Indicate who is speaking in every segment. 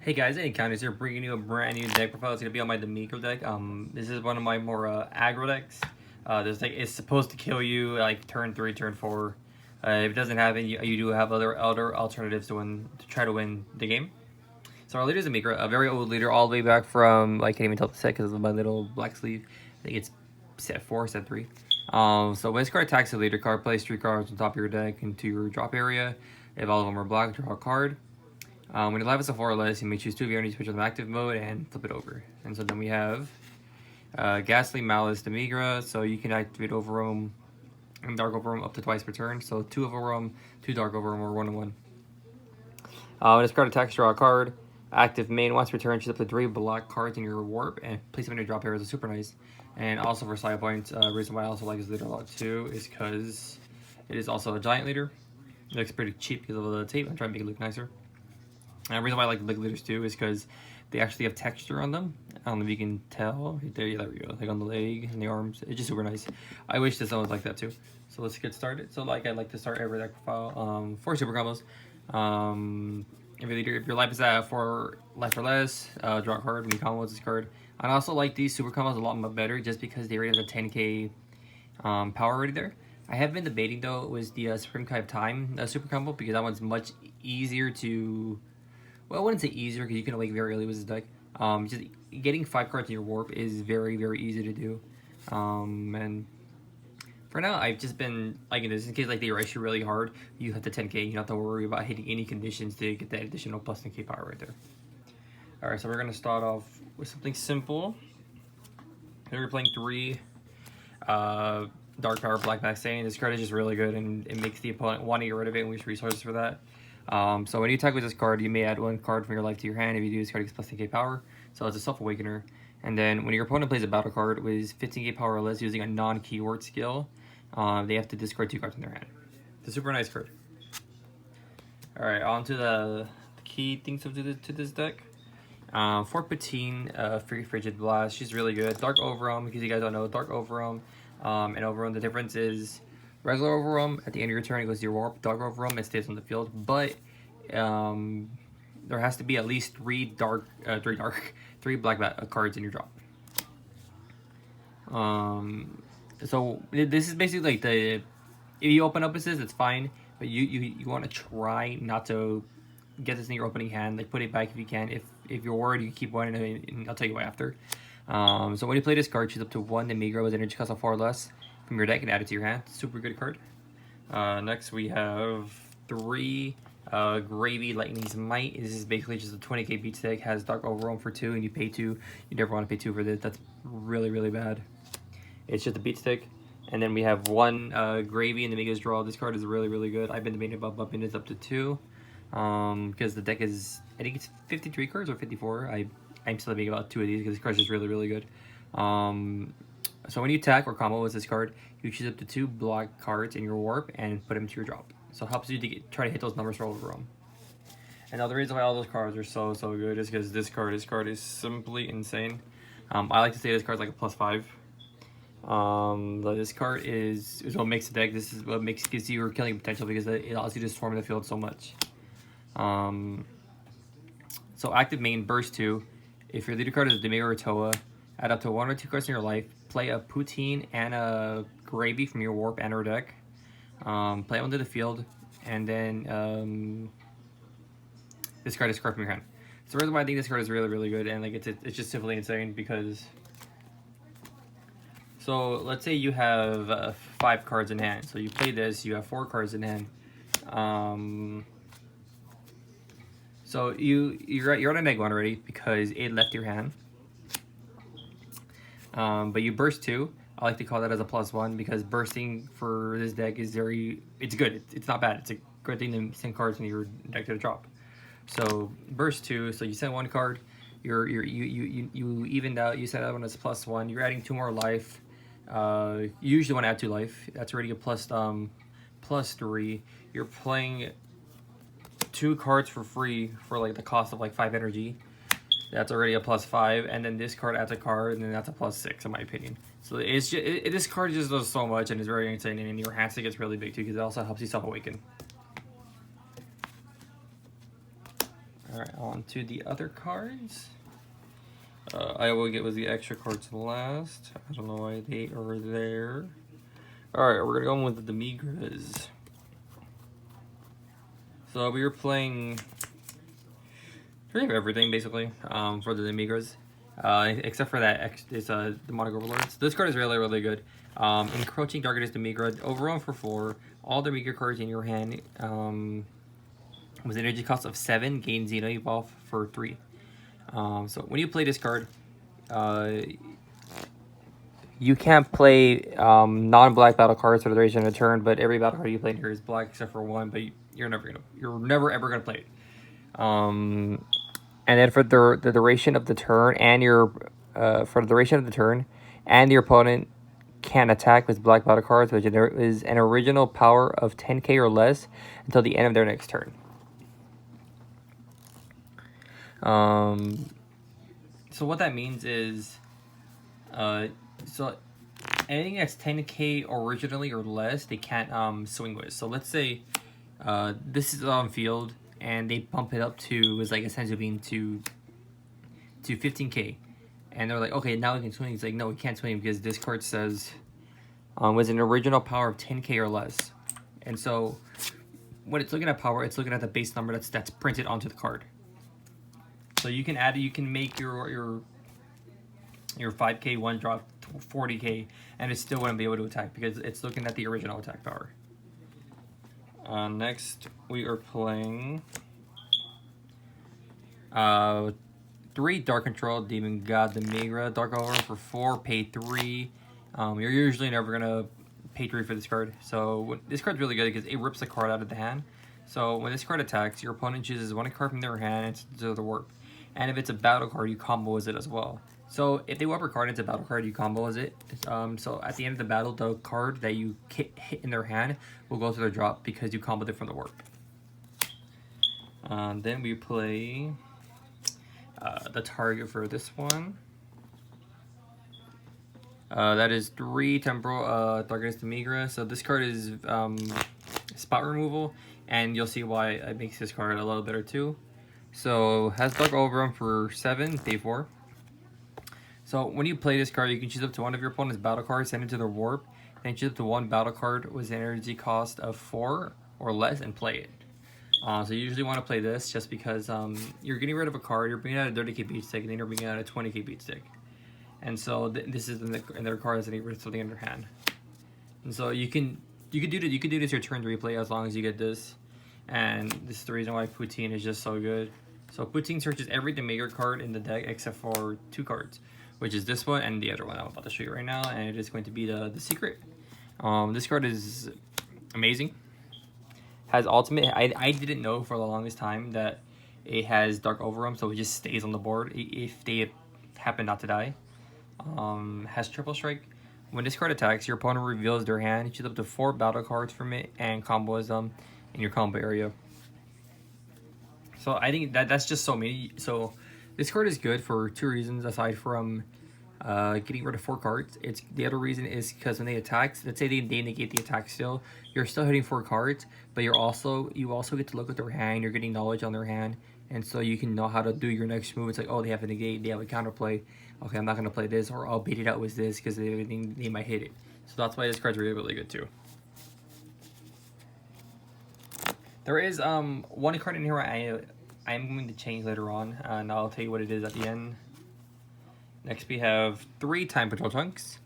Speaker 1: Hey guys, anycounters here, bringing you a brand new deck profile. It's gonna be on my Demigra deck. This is one of my more aggro decks. This deck is supposed to kill you like turn 3, turn 4. If it doesn't happen, you do have other alternatives to try to win the game. So our leader is Demigra, a very old leader, all the way back from I can't even tell the set because of my little black sleeve. I think it's set 4, set 3. So when this card attacks the leader card, place 3 cards on top of your deck into your drop area. If all of them are black, draw a card. When your life is a 4 or less, you may choose 2 of your enemies, switch on active mode, and flip it over. And so then we have Ghastly Malice Demigra, so you can activate Overwhelm and Dark Overwhelm up to twice per turn. So 2 Overwhelm, 2 Dark Overwhelm, or 1-1. When this card attacks, draw a card. Active main once per turn, choose up to 3 black cards in your warp and place them in your drop area. Is super nice. And also for side points, reason why I also like this leader a lot too is because it is also a giant leader. It looks pretty cheap because of the tape. I'm trying to make it look nicer. And the reason why I like the big leaders too is because they actually have texture on them. I don't know if you can tell. There we go. Like on the leg and the arms. It's just super nice. I wish this one was like that too. So let's get started. So like I like to start every deck profile. 4 super combos. If your life is at 4 life or less, draw a card when you combo with this card. I also like these super combos a lot better just because they already have the 10k power already there. I have been debating though with the Supreme Kai of Time super combo because that one's much easier to. Well, I wouldn't say easier because you can awake very early with this deck. Just getting 5 cards in your warp is very easy to do. And for now, I've just been liking this in case like they rush you really hard. You have the 10k. You don't have to worry about hitting any conditions to get that additional plus 10k power right there. All right, so we're gonna start off with something simple. Here we're playing 3 Dark Power Black Max Stain. This card is just really good and it makes the opponent want to get rid of it and waste resources for that. So when you attack with this card, you may add 1 card from your life to your hand. If you do, this card gets plus 10k power. So it's a Self-Awakener. And then when your opponent plays a battle card with 15k power or less using a non-keyword skill, they have to discard 2 cards in their hand. It's a super nice card. Alright, on to the key things to this deck. For Patine, Frigid Blast, she's really good. Dark Overwhelm, because you guys don't know, Dark Overwhelm and Overwhelm, the difference is regular Overwhelm, at the end of your turn, it goes to your warp. Dark Overwhelm, it stays on the field. But there has to be at least 3 black cards in your drop. So this is basically like if you open up assist, it's fine. But you want to try not to get this in your opening hand. Like put it back if you can. If you're worried, you keep one, and I'll tell you why after. So when you play this card, choose up to 1 Demigra with energy cost of 4 or less from your deck and add it to your hand. Super good card. Next we have 3 Gravy Lightning's Might. This is basically just a 20k beat deck. Has Dark Overwhelm for 2 and you pay 2. You never want to pay 2 for this. That's really bad. It's just a beat stick. And then we have 1 Gravy in the Mega's Draw. This card is really good. I've been debating about bumping this up to 2. Because the deck is, I think it's 53 cards or 54. I'm still debating about 2 of these because this card's just really good. So when you attack or combo with this card, you choose up to 2 black cards in your warp and put them to your drop. So it helps you to try to hit those numbers for Overwhelm. And now the reason why all those cards are so good is because this card is simply insane. I like to say this card's like a +5. But this card is what makes the deck. This is what gives you your killing potential because it allows you to swarm the field so much. So active main burst 2. If your leader card is Demigra or Toa, add up to 1 or 2 cards in your life. Play a Poutine and a Gravy from your warp and or deck. Play it onto the field, and then this card is card from your hand. So the reason why I think this card is really good, and like it's just simply insane because. So let's say you have 5 cards in hand. So you play this, you have 4 cards in hand. So you're on a -1 already because it left your hand. But you burst 2. I like to call that as a +1 because bursting for this deck is it's good. It's not bad. It's a good thing to send cards in your deck to the drop. So burst 2. So you send 1 card. You evened out. You set that one as +1. You're adding 2 more life. You usually want to add 2 life. That's already a +3. You're playing 2 cards for free for like the cost of like 5 energy. That's already a +5, and then this card adds a card, and then that's a +6 in my opinion. So it's just this card just does so much, and it's very insane. And your hand stick gets really big too because it also helps you Self-Awaken. Alright, on to the other cards. I will get with the extra cards last. I don't know why they are there. Alright, we're gonna go in with the Demigras. So we were playing pretty much everything basically for the Demigras. Except for that, it's the Demonic Overlords. This card is really good. Encroaching Target is Demigra. Overall for 4. All the Demigra cards in your hand with an energy cost of 7, gain Xeno Evolve for 3. So when you play this card, you can't play non-black battle cards for the duration of the turn, but every battle card you play in here is black except for 1, but you're never ever gonna play it. And then for the duration of the turn and your your opponent can attack with black battle cards, which is an original power of 10k or less until the end of their next turn. So what that means is, so anything that's 10k originally or less, they can't swing with. So let's say this is on field and they bump it up to, it's like essentially being to 15k, and they're like, okay, now we can swing. It's like, no, we can't swing because this card says was an original power of 10k or less. And so when it's looking at power, it's looking at the base number that's printed onto the card. So you can make your 5k one drop 40k, and it still wouldn't be able to attack because it's looking at the original attack power. Next, we are playing 3 Dark Control, Demon God, Demigra, Dark Overrun for 4, pay 3. You're usually never gonna pay 3 for this card. So this card's really good because it rips the card out of the hand. So when this card attacks, your opponent chooses 1 card from their hand and to the warp. And if it's a battle card, you combo as it as well. So if they warp a card into a battle card, you combo as it. So at the end of the battle, the card that you hit in their hand will go to their drop because you comboed it from the warp. Then we play the target for this one. That is 3 Temporal Target is Demigra. So this card is spot removal, and you'll see why it makes this card a little better too. So has Dark Overrun for 7, pay 4. So when you play this card, you can choose up to 1 of your opponent's battle cards, send it to their warp, then choose up to 1 battle card with an energy cost of 4 or less and play it. So you usually want to play this just because you're getting rid of a card, you're bringing out a 30k beat stick, and then you're bringing out a 20k beat stick. And so this is in their card as an rid of something in their hand. And so you can do this your turn to replay as long as you get this. And this is the reason why Poutine is just so good. So Poutine searches every Demigra card in the deck except for 2 cards, which is this one and the other one I'm about to show you right now, and it is going to be the secret. This card is amazing. Has ultimate. I didn't know for the longest time that it has Dark Overrun, so it just stays on the board if they happen not to die. Has Triple Strike. When this card attacks, your opponent reveals their hand. You choose up to 4 battle cards from it and combos them in your combo area. So I think that's just so many. So this card is good for 2 reasons aside from getting rid of 4 cards. The other reason is because when they attack, let's say they negate the attack still, you're still hitting 4 cards, but you also get to look at their hand. You're getting knowledge on their hand, and so you can know how to do your next move. It's like, oh, they have a negate, they have a counterplay. Okay, I'm not gonna play this, or I'll bait it out with this because they might hit it. So that's why this card's really good too. There is 1 card in here I'm going to change later on, and I'll tell you what it is at the end. Next we have 3 Time Patrol Chunks.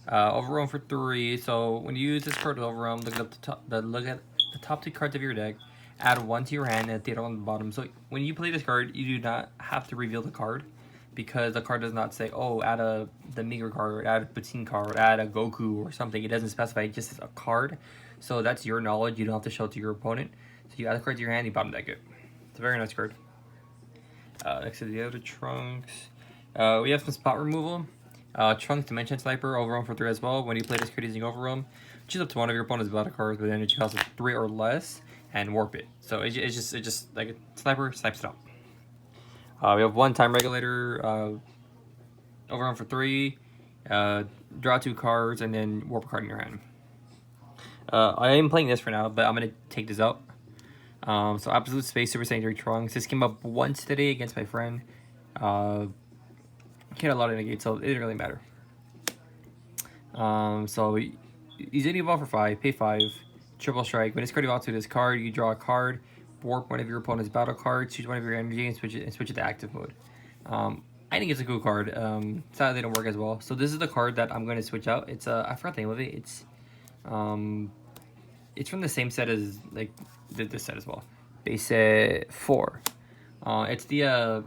Speaker 1: Overrun for 3. So when you use this card with Overrun, look at the top 2 cards of your deck. Add 1 to your hand and data on the bottom. So when you play this card, you do not have to reveal the card because the card does not say, oh, add a Demigra card, add a Poutine card, add a Goku or something. It doesn't specify. It just says a card. So that's your knowledge. You don't have to show it to your opponent. So you add the card to your hand, you bottom deck it. It's a very nice card. Next to the other Trunks. We have some spot removal. Trunks Dimension Sniper, Overrun for 3 as well. When you play this card using Overrun, choose up to 1 of your opponent's battle cards with energy cost of 3 or less and warp it. So it's just like a sniper snipes it out. We have 1 Time Regulator, Overrun for 3, draw 2 cards, and then warp a card in your hand. I am playing this for now, but I'm gonna take this out. So Absolute Space Super Saiyan Trunks. This came up once today against my friend. He had a lot of negate, so it didn't really matter. So he's gonna evolve for 5, pay 5, triple strike. When this card evolves to this card, you draw a card, warp one of your opponent's battle cards, choose one of your energy, and switch it to active mode. I think it's a cool card. Sadly, it didn't work as well. So this is the card that I'm going to switch out. It's I forgot the name of it. It's from the same set as like this set as well. Base set 4. It's the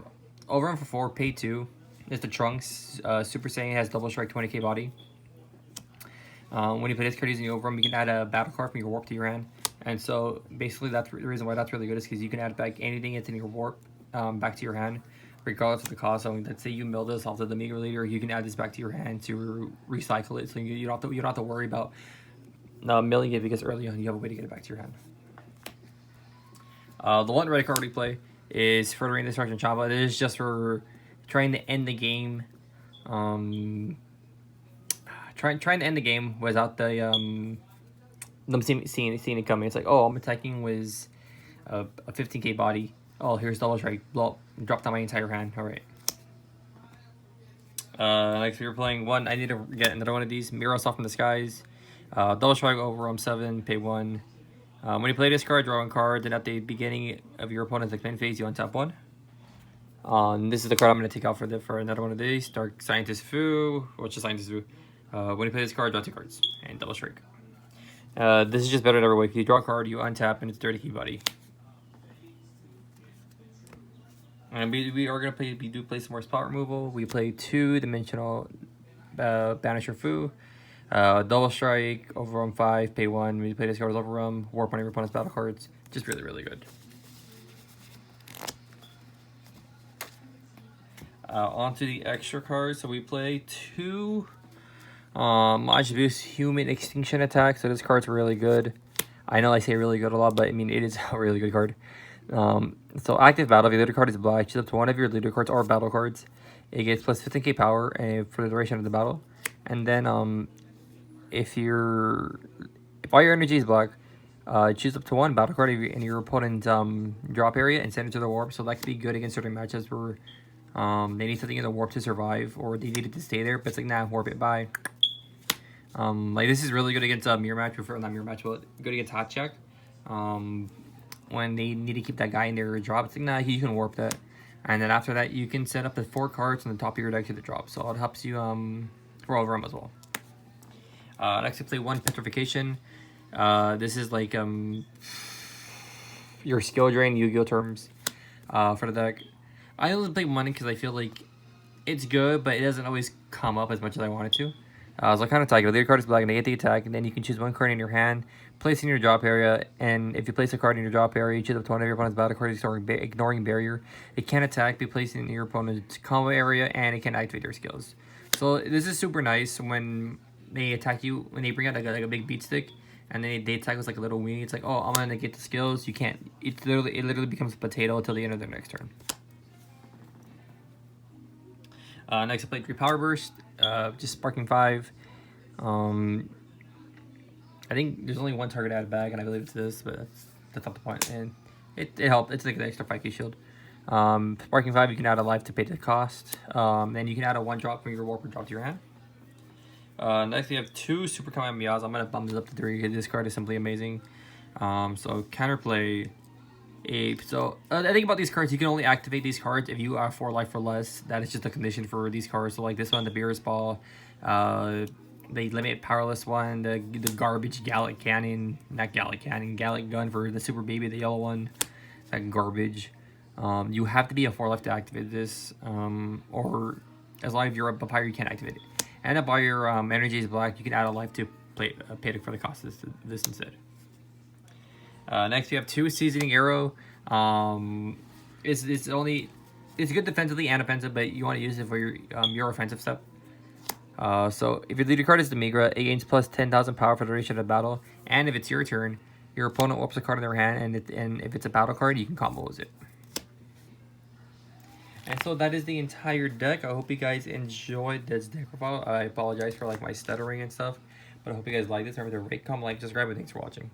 Speaker 1: overrun for 4, pay 2. It's the Trunks. Super Saiyan has double strike, 20k body. When you play this card using the overrun, you can add a battle card from your warp to your hand. And so basically that's the reason why that's really good is because you can add back anything that's in your warp back to your hand, regardless of the cost. So let's say you mill this off the Demigra leader, you can add this back to your hand to recycle it. So you don't have to worry about milling it because early on you have a way to get it back to your hand. The one red card we play is Furthering Destruction Chamba. It is just for trying to end the game. Trying to end the game without them seeing it coming. It's like, oh, I'm attacking with a 15k body. Oh, here's double strike. Blow, drop down my entire hand. All right. Next we were playing one. I need to get another one of these. Mirror Off from the Skies. Double strike over 7, pay 1. When you play this card, draw 1 card. Then at the beginning of your opponent's command phase, you untap 1. This is the card I'm going to take out for another one of these. Dark Scientist Fu. What's the Scientist Fu? When you play this card, draw 2 cards and double strike. This is just better than every way. If you draw a card, you untap, and it's 30k body. And we are gonna play. We do play some more spot removal. We play 2-dimensional Banisher Fu, double strike, overrun 5, pay 1. When you play this card with overrun, warp one of your opponent's battle cards. Just really, really good. On to the extra cards. So we play 2 Majbu's Human Extinction Attack. So this card's really good. I know I say really good a lot, but I mean it is a really good card. So active battle, if your leader card is black, choose up to one of your leader cards or battle cards. It gets plus 15k power for the duration of the battle. And then if all your energy is black, choose up to 1 battle card in your opponent's drop area and send it to the warp. So that could be good against certain matches where they need something in the warp to survive, or they need it to stay there, but it's like, nah, warp it, bye. Like this is really good against mirror match, not mirror match, but good against hot check. When they need to keep that guy in their drop, it's like, nah, you can warp that. And then after that, you can set up the 4 cards on the top of your deck to the drop. So it helps you for overrun as well. Next, we play 1 Petrification. This is like your skill drain Yu-Gi-Oh terms for the deck. I only play 1 because I feel like it's good, but it doesn't always come up as much as I want it to. So I kind of attack. Your leader card is black, and they get the attack, and then you can choose 1 card in your hand, place it in your drop area, and if you place a card in your drop area, you choose up to 1 of your opponent's battle cards, ignoring barrier. It can attack, be placed in your opponent's combo area, and it can activate their skills. So this is super nice when they attack you, when they bring out like a big beat stick, and they attack with like a little weenie. It's like, oh, I'm gonna get the skills. You can't. It literally becomes a potato until the end of their next turn. Next, I played 3 Power Burst, just sparking 5. I think there's only 1 target out of bag, and I believe it's this, but that's not the point. And it helped. It's like an extra 5k shield. Sparking 5, you can add a life to pay the cost. Then you can add a 1 drop from your warp or drop to your hand. Next, we have 2 Super Command Meows. I'm gonna bump this up to 3 because this card is simply amazing. So counterplay. The thing about these cards, you can only activate these cards if you are 4 life or less. That is just a condition for these cards. So like this one, the Beerus Ball, the limit powerless one, the garbage Gallic Cannon, not Gallic Cannon, Gallic Gun for the Super Baby, the yellow one, that garbage. You have to be a 4 life to activate this, or as long as you're a Papyrus, you can't activate it. And if all your energy is black, you can add a life to pay it for the cost of this instead. Next, we have 2 Seasoning Arrow. It's good defensively and offensive, but you want to use it for your offensive stuff. So if your leader card is Demigra, it gains plus 10,000 power for the duration of the battle. And if it's your turn, your opponent warps a card in their hand, and if it's a battle card, you can combo it. And so that is the entire deck. I hope you guys enjoyed this deck profile. I apologize for like my stuttering and stuff, but I hope you guys like this. Remember to rate, comment, like, subscribe, and thanks for watching.